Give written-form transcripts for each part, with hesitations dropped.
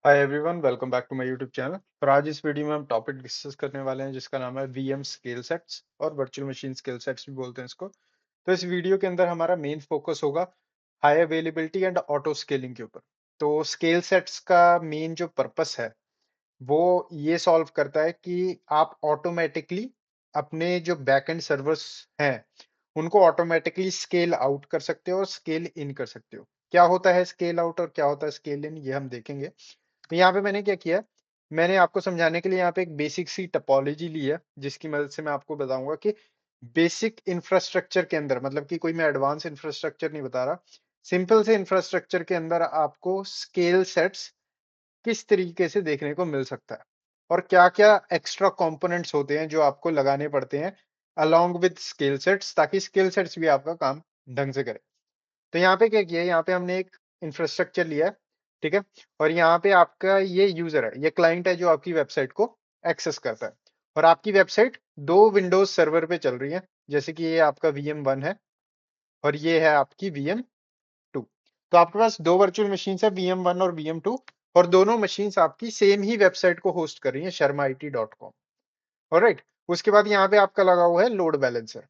Hi everyone, welcome back to my YouTube channel. और आज इस वीडियो में हम टॉपिक डिस्कस करने वाले हैं जिसका नाम है वीएम स्केल सेट्स और वर्चुअल मशीन स्केल सेट्स भी बोलते हैं इसको। तो इस वीडियो के अंदर हमारा मेन फोकस होगा high availability and auto scaling के ऊपर। तो स्केल सेट्स का मेन जो पर्पस है वो ये सॉल्व करता है कि आप ऑटोमेटिकली अपने जो बैकएंड सर्वर्स हैं उनको ऑटोमेटिकली स्केल आउट कर सकते हो और स्केल इन कर सकते हो। क्या होता है स्केल आउट और क्या होता है स्केल इन, ये हम देखेंगे। तो यहाँ पे मैंने क्या किया, मैंने आपको समझाने के लिए यहाँ पे एक बेसिक सी टपोलॉजी ली है जिसकी मदद से मैं आपको बताऊंगा कि बेसिक इंफ्रास्ट्रक्चर के अंदर, मतलब कि कोई मैं एडवांस इंफ्रास्ट्रक्चर नहीं बता रहा, सिंपल से इंफ्रास्ट्रक्चर के अंदर आपको स्केल सेट्स किस तरीके से देखने को मिल सकता है और क्या-क्या एक्स्ट्रा कंपोनेंट्स होते हैं जो आपको लगाने पड़ते हैं अलोंग विद स्केल सेट्स, ताकि स्केल सेट्स भी आपका काम ढंग से करें। तो यहाँ पे क्या किया है, यहाँ पे हमने एक इंफ्रास्ट्रक्चर लिया है, ठीक है। और यहाँ पे आपका ये यूजर है, ये क्लाइंट है जो आपकी वेबसाइट को एक्सेस करता है। और आपकी वेबसाइट दो विंडोज सर्वर पे चल रही है, जैसे कि ये आपका VM1 है और ये है आपकी VM2। तो आपके पास दो वर्चुअल मशीन है, VM1 और VM2, और दोनों मशीन्स आपकी सेम ही वेबसाइट को होस्ट कर रही है, sharmaIT.com। ऑलराइट। उसके बाद यहाँ पे आपका लगा हुआ है लोड बैलेंसर।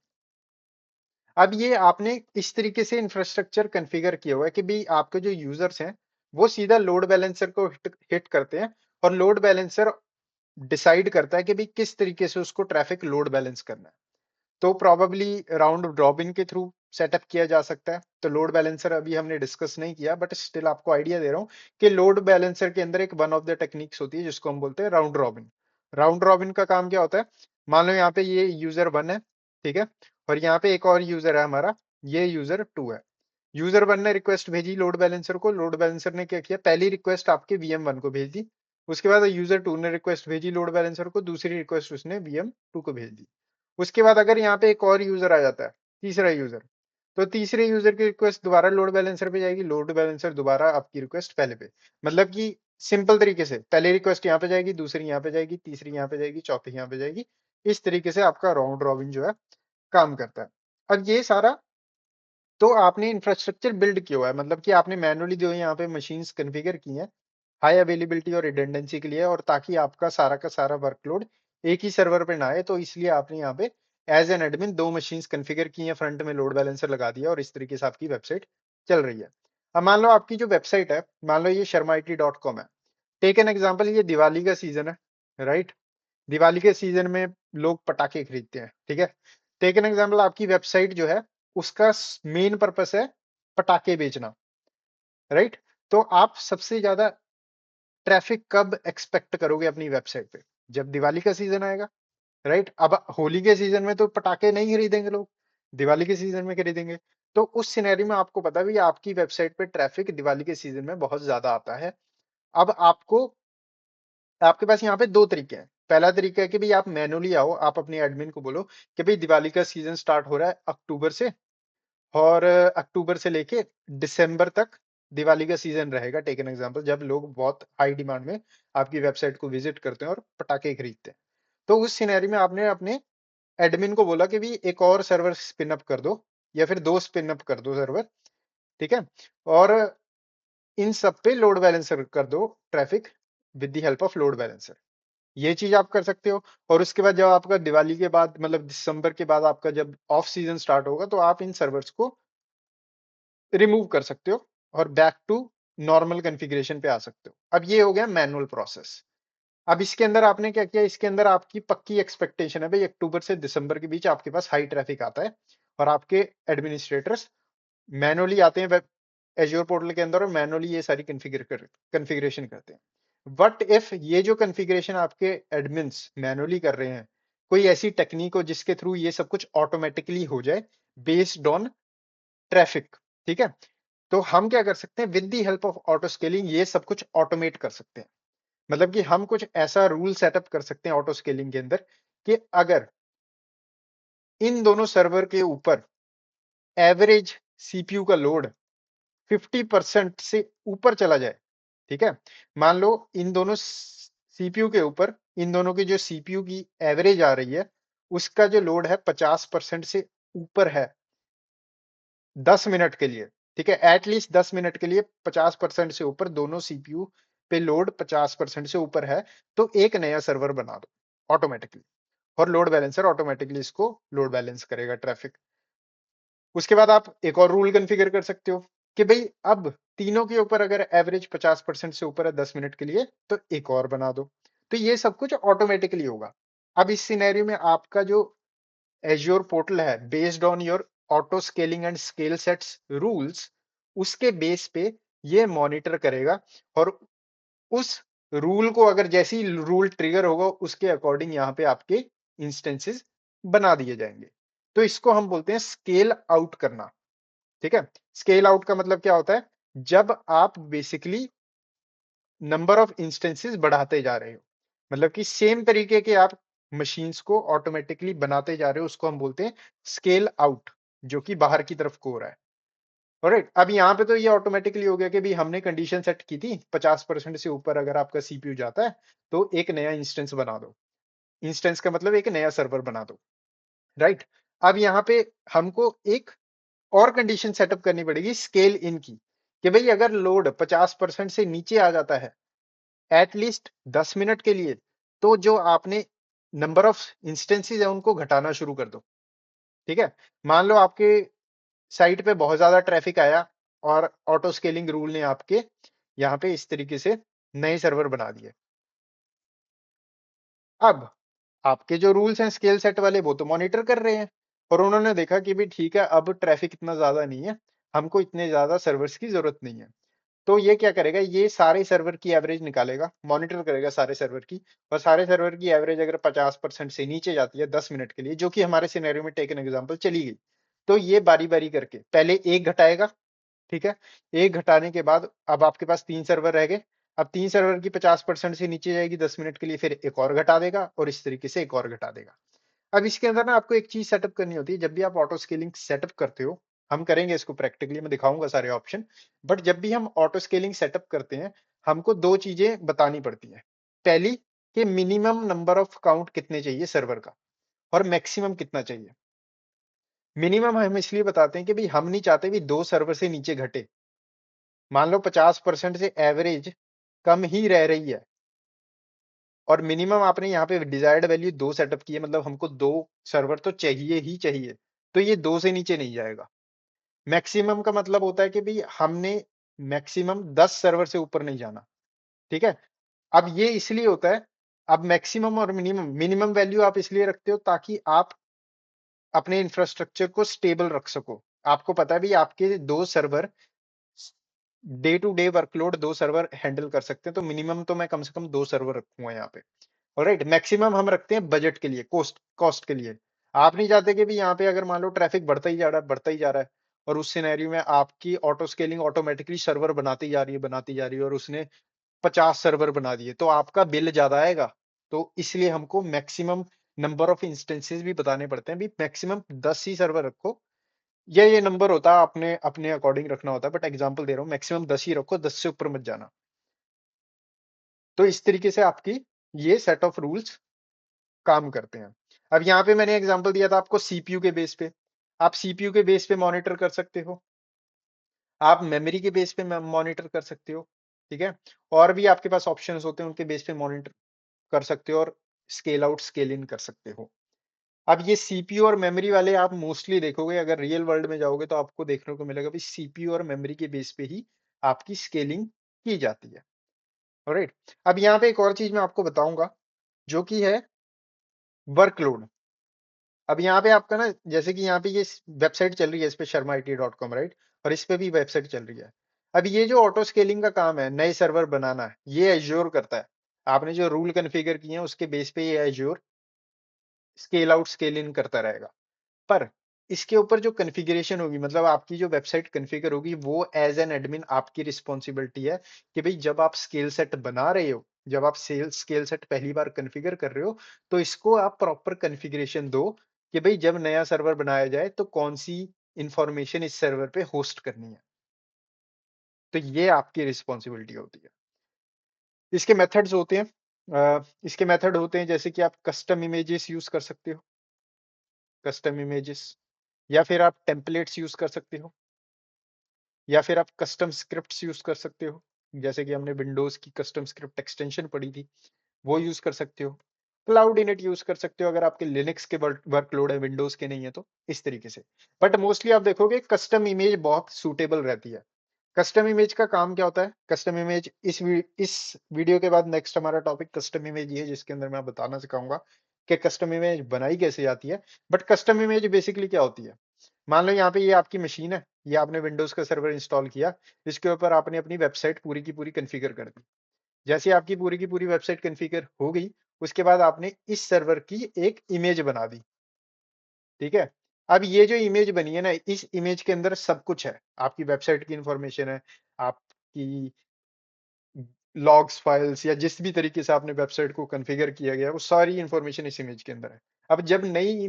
अब ये आपने इस तरीके से इंफ्रास्ट्रक्चर कॉन्फ़िगर किया हुआ है कि भाई आपके जो यूजर्स हैं वो सीधा लोड बैलेंसर को हिट करते हैं, और लोड बैलेंसर डिसाइड करता है कि भाई किस तरीके से उसको ट्रैफिक लोड बैलेंस करना है। तो प्रोबेबली राउंड रॉबिन के थ्रू सेटअप किया जा सकता है। तो लोड बैलेंसर अभी हमने डिस्कस नहीं किया, बट स्टिल आपको आइडिया दे रहा हूँ कि लोड बैलेंसर के अंदर एक वन ऑफ द टेक्निक्स होती है जिसको हम बोलते हैं राउंड रॉबिन। राउंड रॉबिन का काम क्या होता है, मान लो यहाँ पे ये यूजर 1 है, ठीक है, और यहाँ पे एक और यूजर है हमारा, ये यूजर 2 है। यूजर 1 ने रिक्वेस्ट भेजी लोड बैलेंसर को, लोड बैलेंसर ने क्या किया, पहली रिक्वेस्ट आपके VM1 को भेज दी। उसके बाद यूजर 2 ने रिक्वेस्ट भेजी लोड बैलेंसर को, दूसरी रिक्वेस्ट उसने VM2 को भेज दी। उसके बाद अगर यहाँ पे एक और यूजर आ जाता है, तीसरा यूजर, तो तीसरे यूजर की रिक्वेस्ट दोबारा लोड बैलेंसर पे जाएगी, लोड बैलेंसर दोबारा आपकी रिक्वेस्ट पहले पे। मतलब कि सिंपल तरीके से पहली रिक्वेस्ट यहाँ पे जाएगी, दूसरी यहाँ पे जाएगी, तीसरी यहाँ पे जाएगी, चौथी यहाँ पे जाएगी। इस तरीके से आपका राउंड रॉबिन जो है काम करता है। अब ये सारा तो आपने इंफ्रास्ट्रक्चर बिल्ड किया हुआ है, मतलब कि आपने मैनुअली जो यहाँ पे मशीन्स कॉन्फ़िगर की हैं हाई अवेलेबिलिटी और रिडंडेंसी के लिए, और ताकि आपका सारा का सारा वर्कलोड एक ही सर्वर पे ना आए, तो इसलिए आपने यहाँ पे एज एन एडमिन दो मशीन्स कॉन्फ़िगर की हैं, फ्रंट में लोड बैलेंसर लगा दिया और इस तरीके से आपकी वेबसाइट चल रही है। अब मान लो आपकी जो वेबसाइट है, मान लो ये sharmaIT.com है। टेक एन एग्जाम्पल, ये दिवाली का सीजन है, राइट। दिवाली के सीजन में लोग पटाखे खरीदते हैं, ठीक है। टेक एन एग्जाम्पल, आपकी वेबसाइट जो है उसका मेन पर्पस है पटाखे बेचना, राइट। तो आप सबसे ज्यादा ट्रैफिक कब एक्सपेक्ट करोगे अपनी वेबसाइट पे, जब दिवाली का सीजन आएगा, राइट। अब होली के सीजन में तो पटाखे नहीं खरीदेंगे लोग, दिवाली के सीजन में खरीदेंगे। तो उस सिनेरियो में आपको पता भी आपकी वेबसाइट पे ट्रैफिक दिवाली के सीजन में बहुत ज्यादा आता है। अब आपको, आपके पास यहाँ पे दो तरीके हैं। पहला तरीका है कि भाई आप मैनुअली आओ, आप अपने एडमिन को बोलो कि भाई दिवाली का सीजन स्टार्ट हो रहा है अक्टूबर से, और अक्टूबर से लेके दिसंबर तक दिवाली का सीजन रहेगा। टेक एन एग्जांपल, जब लोग बहुत हाई डिमांड में आपकी वेबसाइट को विजिट करते हैं और पटाखे खरीदते हैं। तो उस सिनेरियो में आपने अपने एडमिन को बोला कि भी एक और सर्वर स्पिन अप कर दो, या फिर दो स्पिन अप कर दो सर्वर, ठीक है। और इन सब पे लोड बैलेंसर कर दो traffic with the help of load balancer. ये चीज आप कर सकते हो। और उसके बाद जब आपका दिवाली के बाद, मतलब दिसंबर के बाद आपका जब ऑफ सीजन स्टार्ट होगा, तो आप इन सर्वर्स को रिमूव कर सकते हो और बैक टू नॉर्मल कॉन्फ़िगरेशन पे आ सकते हो। अब ये हो गया मैनुअल प्रोसेस। अब इसके अंदर आपने क्या किया, इसके अंदर आपकी पक्की एक्सपेक्टेशन है भाई अक्टूबर से दिसंबर के बीच आपके पास हाई ट्रैफिक आता है, और आपके एडमिनिस्ट्रेटर्स मैनुअली आते हैं वेब एज्योर पोर्टल के अंदर और मैनुअली ये सारी कॉन्फ़िगरेशन करते हैं। बट इफ ये जो कॉन्फ़िगरेशन आपके एडमिन्स मैनुअली कर रहे हैं, कोई ऐसी टेक्निक हो जिसके थ्रू ये सब कुछ ऑटोमेटिकली हो जाए बेस्ड ऑन ट्रैफिक, ठीक है। तो हम क्या कर सकते हैं, with the help of auto scaling ये सब कुछ ऑटोमेट कर सकते हैं। मतलब कि हम कुछ ऐसा रूल सेटअप कर सकते हैं ऑटो स्केलिंग के अंदर कि अगर इन दोनों सर्वर के ऊपर एवरेज सीपीयू का लोड 50% से ऊपर चला जाए, ठीक है। मान लो इन दोनों सीपीयू के ऊपर, इन दोनों की जो सीपीयू की एवरेज आ रही है उसका जो लोड है 50% से ऊपर है 10 मिनट के लिए, ठीक है। एटलीस्ट 10 मिनट के लिए 50% से ऊपर दोनों सीपीयू पे लोड 50% से ऊपर है तो एक नया सर्वर बना दो ऑटोमेटिकली, और लोड बैलेंसर ऑटोमेटिकली इसको लोड बैलेंस करेगा ट्रैफिक। उसके बाद आप एक और रूल कॉन्फ़िगर कर सकते हो कि भाई अब तीनों के ऊपर अगर एवरेज 50% से ऊपर है 10 मिनट के लिए तो एक और बना दो। तो ये सब कुछ ऑटोमेटिकली होगा। अब इस सिनेरियो में आपका जो एज्योर पोर्टल है based on your auto scaling and scale sets rules, उसके बेस पे ये मॉनिटर करेगा और उस रूल को अगर जैसे ही रूल ट्रिगर होगा उसके अकॉर्डिंग यहाँ पे आपके इंस्टेंसेस बना दिए जाएंगे। तो इसको हम बोलते हैं स्केल आउट करना। ठीक है, स्केल आउट का मतलब क्या होता है, जब आप बेसिकली नंबर ऑफ इंस्टेंसेस बढ़ाते जा रहे हो, मतलब कि सेम तरीके के आप मशीन्स को ऑटोमेटिकली बनाते जा रहे हो, उसको हम बोलते हैं स्केल आउट, जो कि बाहर की तरफ को हो रहा है। ऑलराइट, अब यहाँ पे तो ये ऑटोमेटिकली हो गया कि भाई हमने कंडीशन सेट की थी 50% से ऊपर अगर आपका सीपीयू जाता है तो एक नया इंस्टेंस बना दो। इंस्टेंस का मतलब एक नया सर्वर बना दो, राइट। अब यहाँ पे हमको एक और कंडीशन सेटअप करनी पड़ेगी स्केल इन की, कि भाई अगर लोड 50% से नीचे आ जाता है एटलीस्ट 10 मिनट के लिए, तो जो आपने नंबर ऑफ इंस्टेंसेस है उनको घटाना शुरू कर दो। ठीक है, मान लो आपके साइट पे बहुत ज्यादा ट्रैफिक आया और ऑटो स्केलिंग रूल ने आपके यहाँ पे इस तरीके से नए सर्वर बना दिए। अब आपके जो रूल्स हैं स्केल सेट वाले वो तो मॉनिटर कर रहे हैं, और उन्होंने देखा कि भी ठीक है अब ट्रैफिक इतना ज्यादा नहीं है, हमको इतने ज्यादा सर्वर्स की जरूरत नहीं है। तो ये क्या करेगा, ये सारे सर्वर की एवरेज निकालेगा, मॉनिटर करेगा सारे सर्वर की, और सारे सर्वर की एवरेज अगर 50% से नीचे जाती है 10 मिनट के लिए, जो कि हमारे सिनेरियो में टेक एन एग्जांपल चली गई, तो ये बारी बारी करके पहले एक घटाएगा। ठीक है, एक घटाने के बाद अब आपके पास 3 सर्वर रह गए। अब 3 सर्वर की 50% से नीचे जाएगी 10 मिनट के लिए, फिर एक और घटा देगा और इस तरीके से एक और घटा देगा। अब इसके अंदर ना आपको एक चीज सेटअप करनी होती है जब भी आप ऑटो स्केलिंग सेटअप करते हो, हम करेंगे इसको प्रैक्टिकली, मैं दिखाऊंगा सारे ऑप्शन। बट जब भी हम ऑटो स्केलिंग सेटअप करते हैं हमको दो चीजें बतानी पड़ती हैं। पहली, कि मिनिमम नंबर ऑफ काउंट कितने चाहिए सर्वर का, और मैक्सिमम कितना चाहिए। मिनिमम हम इसलिए बताते हैं कि भाई हम नहीं चाहते भी 2 सर्वर से नीचे घटे। मान लो 50% से एवरेज कम ही रह रही है, और मिनिमम आपने यहाँ पे डिजायर्ड वैल्यू 2 सेटअप की है, मतलब हमको 2 सर्वर तो चाहिए ही चाहिए, तो ये 2 से नीचे नहीं जाएगा। मैक्सिमम का मतलब होता है कि भाई हमने मैक्सिमम 10 सर्वर से ऊपर नहीं जाना। ठीक है, अब ये इसलिए होता है, अब मैक्सिमम और मिनिमम, मिनिमम वैल्यू आप इसलिए रखते हो ताकि आप अपने इंफ्रास्ट्रक्चर को स्टेबल रख सको। आपको पता है भी आपके 2 server day to day workload 2 server handle कर सकते हैं, तो मिनिमम तो मैं कम से कम 2 सर्वर रखूंगा यहाँ पे। ऑलराइट, मैक्सिमम हम रखते हैं बजट के लिए, कॉस्ट कॉस्ट के लिए। आप नहीं चाहते कि भी यहाँ पे अगर मान लो ट्रैफिक बढ़ता ही जा रहा है बढ़ता ही जा रहा है, और उस सिनेरियो में आपकी ऑटो स्केलिंग ऑटोमेटिकली सर्वर बनाती जा रही है बनाती जा रही है, और उसने 50 सर्वर बना दिए, तो आपका बिल ज्यादा आएगा। तो इसलिए हमको मैक्सिमम नंबर ऑफ इंस्टेंसेस भी बताने पड़ते हैं, भी मैक्सिमम 10 ही सर्वर रखो। ये नंबर होता है अपने अपने अकॉर्डिंग रखना होता है, बट एग्जांपल दे रहा हूँ, मैक्सिमम 10 ही रखो, 10 से ऊपर मत जाना। तो इस तरीके से आपकी ये सेट ऑफ रूल्स काम करते हैं। अब यहाँ पे मैंने एग्जांपल दिया था आपको सीपीयू के बेस पे, आप सीपीयू के बेस पे मॉनिटर कर सकते हो, आप मेमोरी के बेस पे मॉनिटर कर सकते हो। ठीक है, और भी आपके पास ऑप्शंस होते हैं उनके बेस पे मॉनिटर कर सकते हो, और स्केल आउट स्केल इन कर सकते हो। अब ये सीपीयू और मेमोरी वाले आप मोस्टली देखोगे, अगर रियल वर्ल्ड में जाओगे तो आपको देखने को मिलेगा भी सीपीयू और मेमोरी के बेस पे ही आपकी स्केलिंग की जाती है। ऑलराइट, अब यहाँ पे एक और चीज मैं आपको बताऊंगा जो कि है वर्कलोड। अब यहाँ पे आपका ना, जैसे कि यहाँ पे ये वेबसाइट चल रही है, इस पे sharmaIT.com, राइट, और इस पे भी वेबसाइट चल रही है। अब ये जो ऑटो स्केलिंग का काम है, नए सर्वर बनाना है, ये एज्योर करता है। आपने जो रूल कॉन्फ़िगर किए हैं उसके बेस पे ये azure scale out scale in करता रहेगा। पर इसके ऊपर जो कॉन्फ़िगरेशन होगी, मतलब आपकी जो वेबसाइट कॉन्फ़िगर होगी, वो एज एन एडमिन आपकी रिस्पॉन्सिबिलिटी है कि भाई जब आप स्केल सेट बना रहे हो, जब आप सेल स्केल सेट पहली बार कॉन्फ़िगर कर रहे हो, तो इसको आप प्रॉपर कॉन्फ़िगरेशन दो कि भाई जब नया सर्वर बनाया जाए तो कौन सी इंफॉर्मेशन इस सर्वर पे होस्ट करनी है। तो ये आपकी रिस्पॉन्सिबिलिटी होती है। इसके मेथड्स होते हैं, इसके मेथड होते हैं जैसे कि आप कस्टम इमेजेस यूज कर सकते हो, कस्टम इमेजेस, या फिर आप टेम्पलेट्स यूज कर सकते हो, या फिर आप कस्टम स्क्रिप्ट्स यूज कर सकते हो। जैसे कि हमने विंडोज की कस्टम स्क्रिप्ट एक्सटेंशन पढ़ी थी, वो यूज कर सकते हो। क्लाउड इनिट यूज कर सकते हो अगर आपके लिनक्स के वर्कलोड है, विंडोज के नहीं है तो, इस तरीके से। बट मोस्टली आप देखोगे कस्टम इमेज बहुत सूटेबल रहती है। कस्टम इमेज का काम क्या होता है? कस्टम इमेज इस वीडियो के बाद नेक्स्ट हमारा टॉपिक कस्टम इमेज ही है, जिसके अंदर मैं बताना सिखाऊंगा कि कस्टम इमेज बनाई कैसे जाती है। बट कस्टम इमेज बेसिकली क्या होती है? मान लो यहाँ पे ये आपकी मशीन है, ये आपने विंडोज का सर्वर इंस्टॉल किया, इसके ऊपर आपने अपनी वेबसाइट पूरी की पूरी कॉन्फ़िगर कर दी। जैसे ही आपकी पूरी की पूरी वेबसाइट कॉन्फ़िगर हो गई, उसके बाद आपने इस सर्वर की एक इमेज बना दी, ठीक है? अब ये जो इमेज बनी है ना, इस इमेज के अंदर सब कुछ है। आपकी वेबसाइट की इंफॉर्मेशन है, आपकी लॉग्स, फाइल्स या जिस भी तरीके से आपने वेबसाइट को कॉन्फ़िगर किया गया है, वो सारी इंफॉर्मेशन इस इमेज के अंदर है। अब जब नई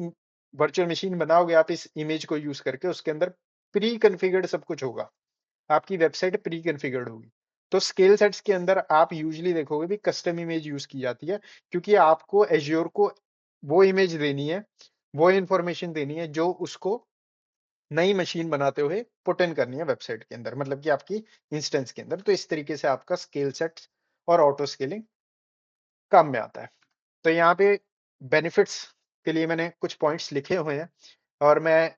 वर्चुअल मशीन बनाओगे आप इस इमेज को यूज़ करके, उसके अंदर प्री कॉन्फ़िगर्ड सब कुछ होगा। आपकी वेबसाइट प्री कॉन्फ़िगर्ड होगी। तो स्केल सेट्स के अंदर आप यूजुअली देखोगे भी कस्टम इमेज यूज़ की जाती है, क्योंकि आपको एज़्योर को वो इमेज देनी है, वो इंफॉर्मेशन देनी है जो उसको नई मशीन बनाते हुए पुट इन करनी है वेबसाइट के अंदर, मतलब कि आपकी इंस्टेंस के अंदर। तो इस तरीके से आपका स्केल सेट्स और ऑटो स्केलिंग काम में आता है। तो यहाँ पे बेनिफिट्स के लिए मैंने कुछ पॉइंट्स लिखे हुए हैं, और मैं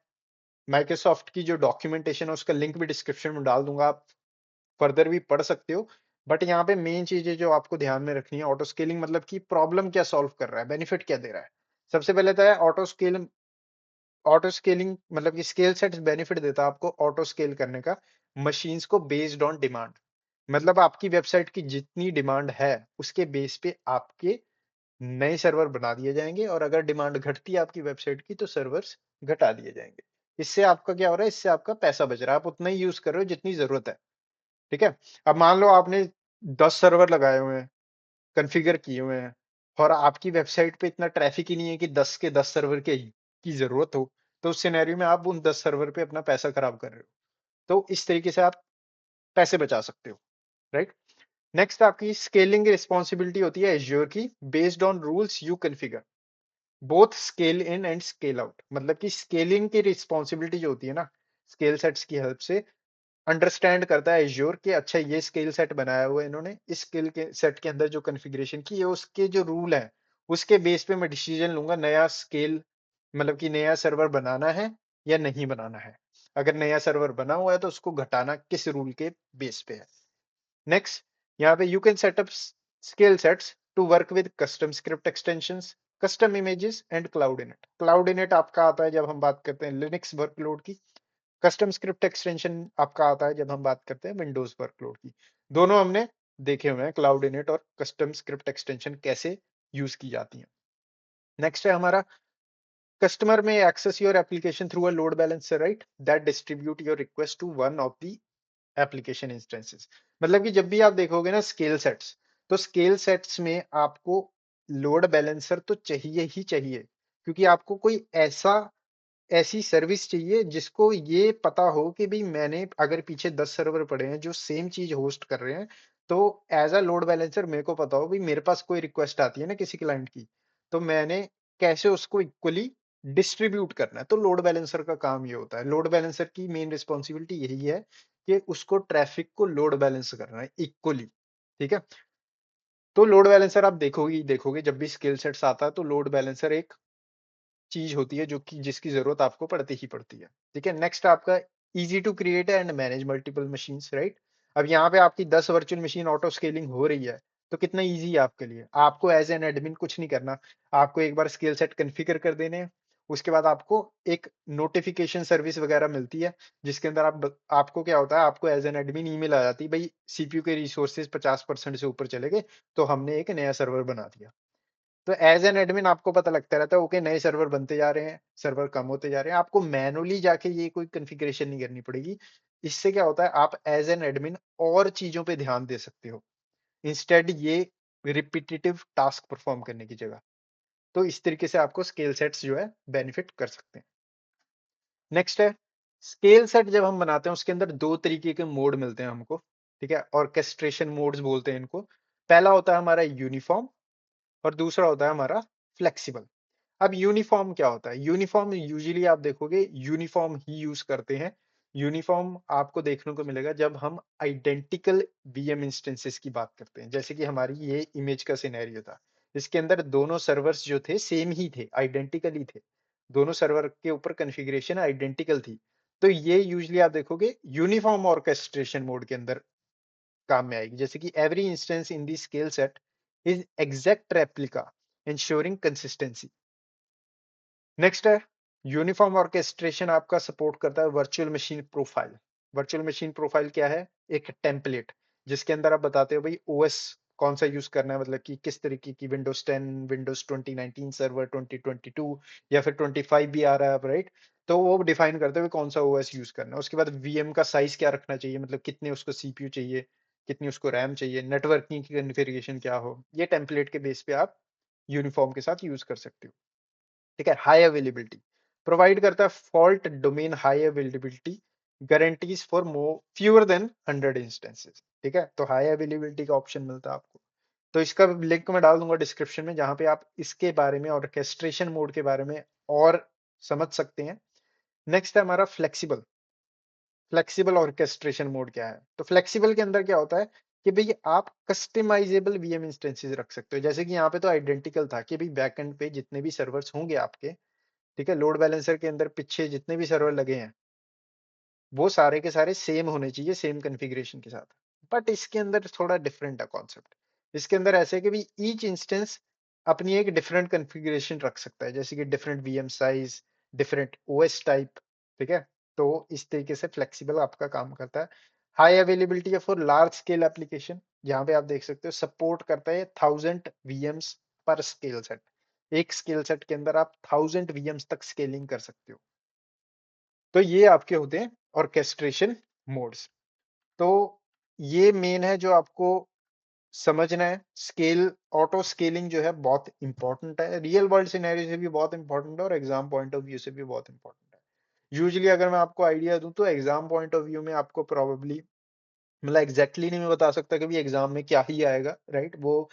माइक्रोसॉफ्ट की जो डॉक्यूमेंटेशन है उसका लिंक भी डिस्क्रिप्शन में डाल दूंगा, आप फर्दर भी पढ़ सकते हो। बट यहाँ पे मेन चीजें जो आपको ध्यान में रखनी है, ऑटो स्केलिंग मतलब कि प्रॉब्लम क्या सॉल्व कर रहा है, बेनिफिट क्या दे रहा है। सबसे पहले तो है ऑटो स्केलिंग मतलब कि स्केल सेट्स बेनिफिट देता है आपको ऑटो स्केल करने का, मशीन्स को बेस्ड ऑन डिमांड। मतलब आपकी वेबसाइट की जितनी डिमांड है उसके बेस पे आपके नए सर्वर बना दिए जाएंगे, और अगर डिमांड घटती है आपकी वेबसाइट की तो सर्वर्स घटा दिए जाएंगे। इससे आपका क्या हो रहा है? इससे आपका पैसा बच रहा है, आप उतना ही यूज कर रहे हो जितनी जरूरत है। ठीक है? अब मान लो आपने 10 सर्वर लगाए हुए हैं, कॉन्फ़िगर किए हुए हैं, और आपकी वेबसाइट पे इतना ट्रैफिक ही नहीं है कि 10 के 10 सर्वर के ही की ज़रूरत हो, तो उस सिनेरियो में आप उन 10 सर्वर पे अपना पैसा खराब कर रहे हो। तो इस तरीके से आप पैसे बचा सकते हो, राइट? नेक्स्ट आपकी स्केलिंग रिस्पॉन्सिबिलिटी होती है एज़्योर की, based on rules you configure, both scale in and scale out. मतलब कि स्केलिंग की रिस्पॉन्सिबिलिटी जो होती है ना, स्केल सेट्स की हेल्प से अंडरस्टैंड करता है एज्योर कि अच्छा ये स्केल सेट बनाया हुआ है इन्होंने, इस स्केल के सेट के अंदर जो कॉन्फ़िगरेशन की है उसके जो रूल हैं, उसके बेस पे मैं डिसीजन लूंगा नया स्केल, मतलब कि नया सर्वर बनाना है या नहीं बनाना है। अगर नया सर्वर बना हुआ है तो उसको घटाना किस रूल के बेस पे है। नेक्स्ट, यहाँ पे you can setup scale sets to work with custom script extensions, custom images and cloud init. Cloud init आपका आता है जब हम बात करते हैं लिनक्स वर्कलोड की, कस्टम स्क्रिप्ट एक्सटेंशन आपका आता है जब हम बात करते हैं विंडोज वर्कलोड की। दोनों हमने देखे हुए हैं, क्लाउड इनिट और कस्टम स्क्रिप्ट एक्सटेंशन कैसे यूज की जाती हैं। नेक्स्ट है हमारा कस्टमर में access your application through a load balancer, right, that distribute your request to one of the application instances. मतलब कि जब भी आप देखोगे ना स्केल सेट्स, तो स्केल सेट्स में आपको लोड बैलेंसर तो चाहिए ही चाहिए, क्योंकि आपको कोई ऐसी सर्विस चाहिए जिसको ये पता हो कि भाई मैंने अगर पीछे 10 सर्वर पड़े हैं जो सेम चीज होस्ट कर रहे हैं, तो एज अ लोड बैलेंसर मेरे को पता हो भाई मेरे पास कोई रिक्वेस्ट आती है ना किसी क्लाइंट की, तो मैंने कैसे उसको इक्वली डिस्ट्रीब्यूट करना है। तो लोड बैलेंसर का काम ये होता है, लोड बैलेंसर की मेन रिस्पॉन्सिबिलिटी यही है कि उसको ट्रैफिक को लोड बैलेंस करना है इक्वली। ठीक है? तो लोड बैलेंसर आप देखोगे ही देखोगे, जब भी स्किल सेट्स आता है तो लोड बैलेंसर एक चीज होती है जो कि जिसकी जरूरत आपको पड़ती ही पड़ती है। ठीक है? नेक्स्ट आपका easy to create and manage multiple machines, right. अब यहाँ पे आपकी 10 वर्चुअल मशीन ऑटो स्केलिंग हो रही है, तो कितना इजी है आपके लिए। आपको एज एन एडमिन कुछ नहीं करना, आपको एक बार स्केल सेट कॉन्फ़िगर कर देने हैं। उसके बाद आपको एक नोटिफिकेशन सर्विस वगैरह मिलती है, जिसके अंदर आपको क्या होता है, आपको एज एन एडमिन ईमेल आ जाती है, भाई सीपीयू के रिसोर्सेज 50% से ऊपर चले गए, तो हमने एक नया सर्वर बना दिया। तो एज एन एडमिन आपको पता लगता रहता है ओके नए सर्वर बनते जा रहे हैं, सर्वर कम होते जा रहे हैं, आपको मैनुअली जाके ये कोई कॉन्फ़िगरेशन नहीं करनी पड़ेगी। इससे क्या होता है, आप एज एन एडमिन और चीजों पे ध्यान दे सकते हो, इंस्टेड ये रिपीटेटिव टास्क परफॉर्म करने की जगह। तो इस तरीके से आपको स्केल सेट्स जो है बेनिफिट कर सकते हैं। नेक्स्ट है स्केल सेट, जब हम बनाते हैं उसके अंदर दो तरीके के मोड मिलते हैं हमको। ठीक है? ऑर्केस्ट्रेशन मोड्स बोलते हैं इनको। पहला होता है हमारा यूनिफॉर्म, और दूसरा होता है हमारा फ्लेक्सिबल। अब यूनिफॉर्म क्या होता है? यूनिफॉर्म यूजुअली आप देखोगे यूनिफॉर्म ही यूज करते हैं यूनिफ़ॉर्म आपको देखने को मिलेगा जब हम आइडेंटिकल वीएम इंस्टेंसेस की बात करते हैं। जैसे कि हमारी ये इमेज का सिनेरियो था। इसके अंदर दोनों सर्वर्स जो थे सेम ही थे, आइडेंटिकल ही थे। दोनों सर्वर के ऊपर कॉन्फ़िगरेशन आइडेंटिकल थी। तो ये यूजुअली आप देखोगे यूनिफ़ॉर्म ऑर्केस्ट्रेशन मोड के अंदर काम में आएगी। जैसे कि every instance in the scale set is exact replica ensuring consistency. Next है यूनिफॉर्म ऑर्केस्ट्रेशन आपका सपोर्ट करता है virtual machine profile. Virtual machine profile क्या है? एक टेम्पलेट जिसके अंदर आप बताते हो भाई ओएस कौन सा यूज करना है, मतलब कि किस तरीके की विंडोज 10, विंडोज 2019 सर्वर 2022 या फिर 25 भी आ रहा है अब, राइट? तो वो डिफाइन करते हुए कौन सा ओएस यूज करना है। उसके बाद वीएम का साइज क्या रखना चाहिए, मतलब कितने उसको सीपीयू चाहिए, कितनी उसको रैम चाहिए, नेटवर्किंग की कॉन्फ़िगरेशन क्या हो, ये टेम्पलेट के बेस पे आप यूनिफॉर्म के साथ यूज कर सकते हो। ठीक है। हाई अवेलेबिलिटी प्रोवाइड करता है fault domain high availability guarantees for more fewer than 100 instances. ठीक है, तो हाई अवेलेबिलिटी का ऑप्शन मिलता है आपको। तो इसका लिंक मैं डाल दूंगा डिस्क्रिप्शन में, जहां पे आप इसके बारे में ऑर्केस्ट्रेशन मोड के बारे में और समझ सकते हैं। नेक्स्ट है हमारा फ्लेक्सिबल। फ्लेक्सिबल ऑर्केस्ट्रेशन मोड क्या है? तो फ्लेक्सिबल के अंदर क्या होता है कि भाई आप कस्टमाइजेबल वीएम इंस्टेंसेस रख सकते हो। जैसे कि यहाँ पे तो आइडेंटिकल था कि भाई बैकएंड पे जितने भी सर्वर्स होंगे आपके, ठीक है, लोड बैलेंसर के अंदर पीछे जितने भी सर्वर लगे हैं वो सारे के सारे सेम होने चाहिए, सेम कॉन्फ़िगरेशन के साथ। बट इसके अंदर थोड़ा डिफरेंट है कॉन्सेप्ट। इसके अंदर ऐसे है कि भी ईच इंस्टेंस अपनी एक डिफरेंट कॉन्फ़िगरेशन रख सकता है, जैसे कि different VM size, different OS type. ठीक है, तो इस तरीके से फ्लेक्सिबल आपका काम करता है। हाई अवेलेबिलिटी है फॉर लार्ज स्केल एप्लीकेशन। यहाँ पे आप देख सकते हो सपोर्ट करता है 1000 वीएम्स पर स्केल सेट। एक स्केल सेट के अंदर आप 1000 वीएम्स तक स्केलिंग कर सकते हो। तो ये आपके होते हैं ऑर्केस्ट्रेशन मोड्स। तो ये मेन है जो आपको समझना है। स्केल ऑटो स्केलिंग जो है बहुत इंपॉर्टेंट है, रियल वर्ल्ड सिनेरियो से भी बहुत इंपॉर्टेंट है और एग्जाम पॉइंट ऑफ व्यू से भी बहुत इंपॉर्टेंट है। यूजुअली अगर मैं आपको आइडिया दूं तो एग्जाम पॉइंट ऑफ व्यू में आपको प्रोबेबली, मतलब एग्जैक्टली नहीं मैं बता सकता कि भी एग्जाम में क्या ही आएगा, राइट? वो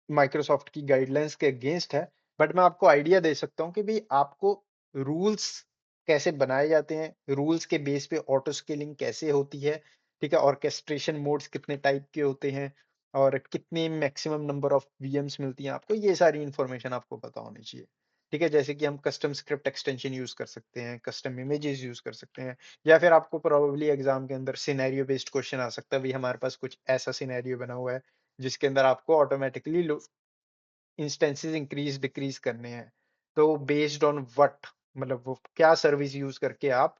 माइक्रोसॉफ्ट की गाइडलाइंस के अगेंस्ट है। बट मैं आपको आइडिया दे सकता हूँ कि भाई आपको रूल्स कैसे बनाए जाते हैं, रूल्स के बेस पे ऑटो स्केलिंग कैसे होती है, ठीक है, ऑर्केस्ट्रेशन मोड्स कितने टाइप के होते हैं और कितने मैक्सिमम नंबर ऑफ वीएम्स मिलती हैं आपको, ये सारी इंफॉर्मेशन आपको पता होनी चाहिए। ठीक है, जैसे कि हम कस्टम स्क्रिप्ट एक्सटेंशन यूज कर सकते हैं, कस्टम इमेजेस यूज कर सकते हैं, या फिर आपको प्रोबेबली एग्जाम के अंदर सिनेरियो बेस्ड क्वेश्चन आ सकता है, भाई हमारे पास कुछ ऐसा सिनेरियो बना हुआ है जिसके अंदर आपको ऑटोमेटिकली इंस्टेंसेस इंक्रीज डिक्रीज करने हैं। तो बेस्ड ऑन व्हाट, मतलब वो क्या सर्विस यूज करके आप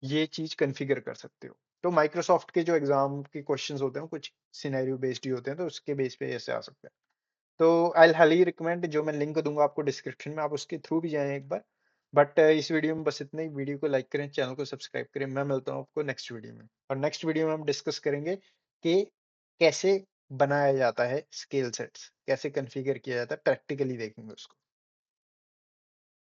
ये चीज कॉन्फ़िगर कर सकते हो। तो माइक्रोसॉफ्ट के जो एग्जाम के क्वेश्चंस होते हैं कुछ सिनेरियो बेस्ड ही होते हैं, तो उसके बेस पे ऐसे आ सकते हैं। तो आई हाईली रिकमेंड, जो मैं लिंक दूंगा आपको डिस्क्रिप्शन में, आप उसके थ्रू भी जाएं एक बार। बट इस वीडियो में बस इतना ही। वीडियो को लाइक करें, चैनल को सब्सक्राइब करें। मैं मिलता हूँ आपको नेक्स्ट वीडियो में, और नेक्स्ट वीडियो में हम डिस्कस करेंगे कि कैसे बनाया जाता है स्केल सेट्स, कैसे कॉन्फ़िगर किया जाता है, प्रैक्टिकली देखेंगे उसको।